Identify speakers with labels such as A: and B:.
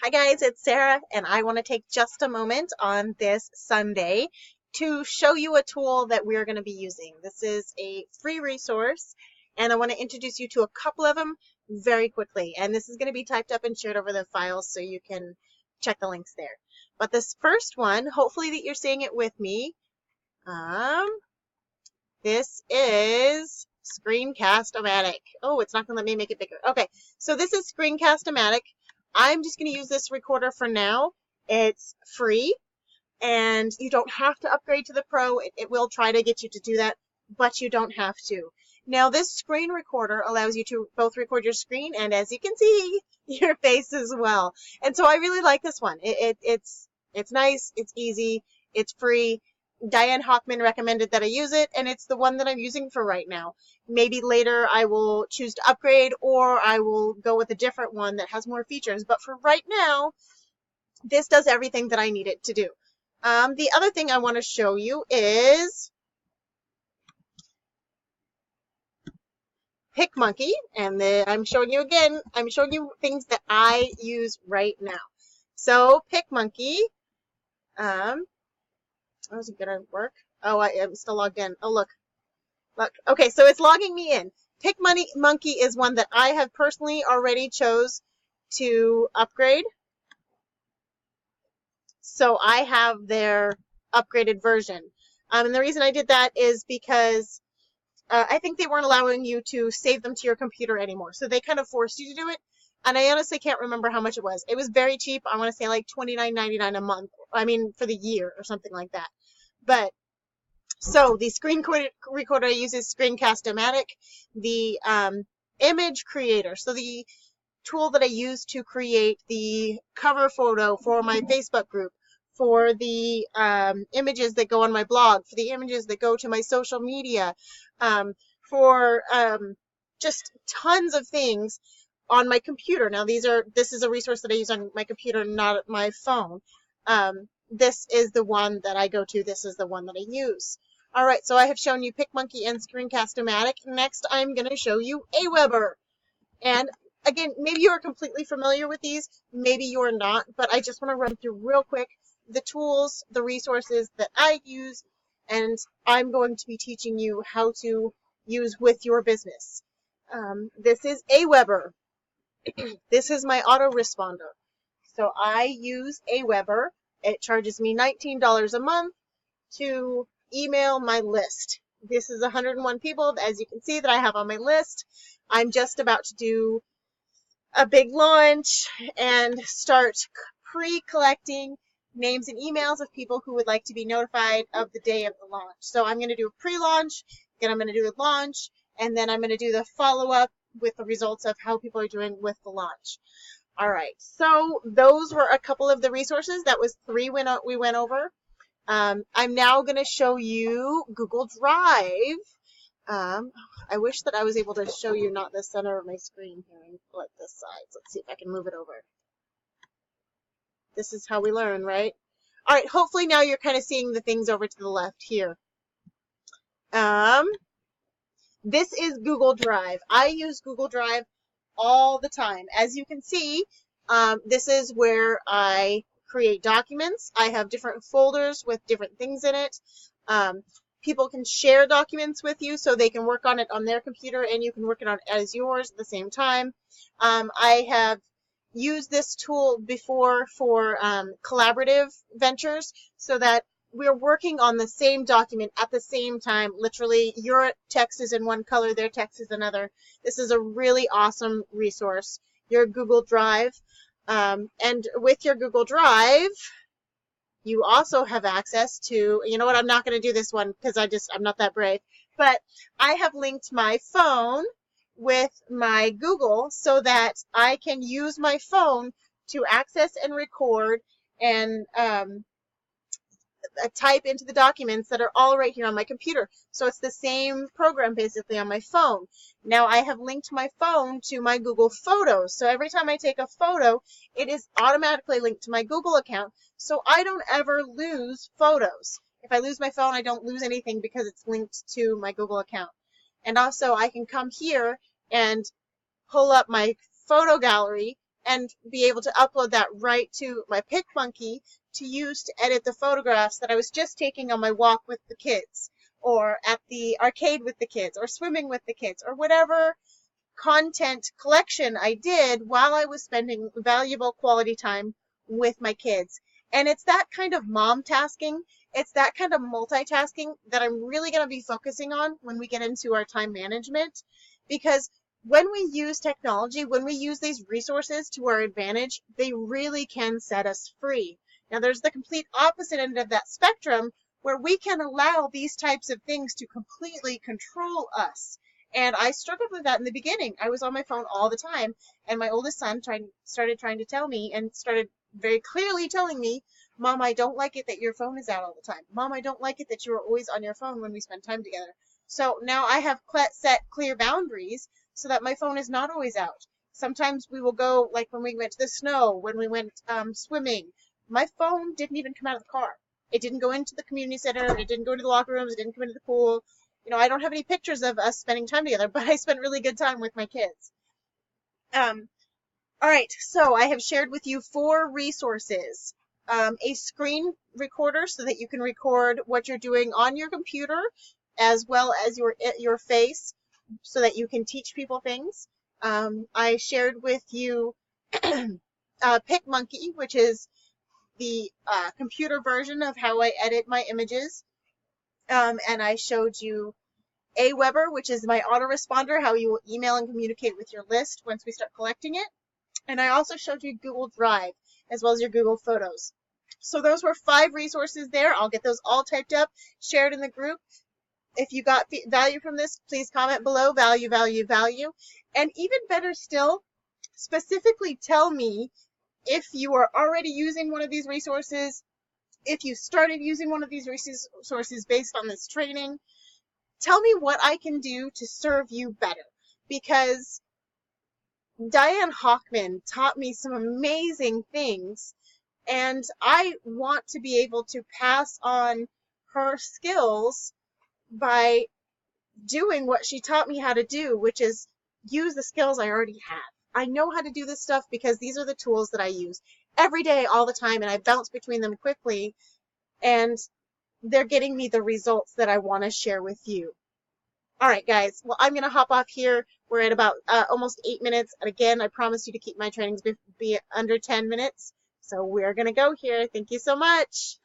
A: Hi guys, it's Sarah, and I want to take just a moment on this Sunday to show you a tool that we're going to be using. This is a free resource, and I want to introduce you to a couple of them very quickly. And this is going to be typed up and shared over the files so you can check the links there. But this first one, hopefully that you're seeing it with me, this is Screencast-O-Matic. Oh, it's not going to let me make it bigger. Okay, so this is Screencast-O-Matic. I'm just going to use this recorder for now. It's free, and you don't have to upgrade to the Pro. It will try to get you to do that, but you don't have to. Now, this screen recorder allows you to both record your screen and, as you can see, your face as well. And so I really like this one. It's nice, it's easy, it's free. Diane Hockman recommended that I use it, and it's the one that I'm using for right now. Maybe later I will choose to upgrade, or I will go with a different one that has more features. But for right now, this does everything that I need it to do. The other thing I want to show you is PicMonkey, and I'm showing you again, I'm showing you things that I use right now. So PicMonkey, how's it gonna work? Oh, I'm still logged in. Oh, look. Okay, so it's logging me in. PicMonkey is one that I have personally already chose to upgrade. So I have their upgraded version. And the reason I did that is because I think they weren't allowing you to save them to your computer anymore. So they kind of forced you to do it. And I honestly can't remember how much it was. It was very cheap. I want to say like $29.99 a month. I mean, for the year or something like that. But so the screen recorder uses Screencast-O-Matic, the image creator. So the tool that I use to create the cover photo for my Facebook group, for the images that go on my blog, for the images that go to my social media, for just tons of things on my computer. Now this is a resource that I use on my computer, not my phone. This is the one that I go to. This is the one that I use. All right, so I have shown you PicMonkey and Screencast-O-Matic. Next, I'm going to show you Aweber. And again, maybe you are completely familiar with these, maybe you are not, but I just want to run through real quick the tools, the resources that I use, and I'm going to be teaching you how to use with your business. This is Aweber. This is my autoresponder. So I use Aweber. It charges me $19 a month to email my list. This is 101 people, as you can see, that I have on my list. I'm just about to do a big launch and start pre-collecting names and emails of people who would like to be notified of the day of the launch. So I'm going to do a pre-launch, then I'm going to do the launch, and then I'm going to do the follow-up with the results of how people are doing with the launch. All right, so those were a couple of the resources. That was 3 we went over. I'm now going to show you Google Drive. I wish that I was able to show you not the center of my screen here, but this side. Let's see if I can move it over. This is how we learn, right? All right, hopefully now you're kind of seeing the things over to the left here. This is Google Drive. I use Google Drive all the time. As you can see, this is where I create documents. I have different folders with different things in it. People can share documents with you so they can work on it on their computer and you can work it on it as yours at the same time. I have used this tool before for collaborative ventures so that we're working on the same document at the same time. Literally, your text is in one color, their text is another. This is a really awesome resource, your Google Drive. And with your Google Drive, you also have access to, you know what, I'm not going to do this one because I'm not that brave, but I have linked my phone with my Google so that I can use my phone to access and record and type into the documents that are all right here on my computer. So it's the same program basically on my phone. Now I have linked my phone to my Google Photos. So every time I take a photo, it is automatically linked to my Google account. So I don't ever lose photos. If I lose my phone, I don't lose anything because it's linked to my Google account. And also I can come here and pull up my photo gallery and be able to upload that right to my PicMonkey to use to edit the photographs that I was just taking on my walk with the kids, or at the arcade with the kids, or swimming with the kids, or whatever content collection I did while I was spending valuable quality time with my kids. And it's that kind of mom tasking, it's that kind of multitasking that I'm really going to be focusing on when we get into our time management. Because when we use technology, when we use these resources to our advantage, they really can set us free. Now, there's the complete opposite end of that spectrum where we can allow these types of things to completely control us. And I struggled with that in the beginning. I was on my phone all the time, and my oldest son started trying to tell me, and started very clearly telling me, Mom, I don't like it that your phone is out all the time. Mom, I don't like it that you are always on your phone when we spend time together. So now I have set clear boundaries so that my phone is not always out. Sometimes we will go, like when we went to the snow, when we went swimming, my phone didn't even come out of the car. It didn't go into the community center. It didn't go to the locker rooms. It didn't come into the pool. You know, I don't have any pictures of us spending time together, but I spent really good time with my kids. All right, so I have shared with you 4 resources. A screen recorder so that you can record what you're doing on your computer, as well as your face, so that you can teach people things. I shared with you PicMonkey, which is the computer version of how I edit my images. And I showed you Aweber, which is my autoresponder, how you will email and communicate with your list once we start collecting it. And I also showed you Google Drive, as well as your Google Photos. So those were 5 resources there. I'll get those all typed up, shared in the group. If you got value from this, please comment below, value, value, value. And even better still, specifically tell me if you are already using one of these resources, if you started using one of these resources based on this training. Tell me what I can do to serve you better, because Diane Hochman taught me some amazing things, and I want to be able to pass on her skills by doing what she taught me how to do, which is use the skills I already have. I know how to do this stuff because these are the tools that I use every day, all the time, and I bounce between them quickly, and they're getting me the results that I want to share with you. All right, guys. Well, I'm going to hop off here. We're at about almost 8 minutes. And again, I promise you to keep my trainings be under 10 minutes. So we're going to go here. Thank you so much.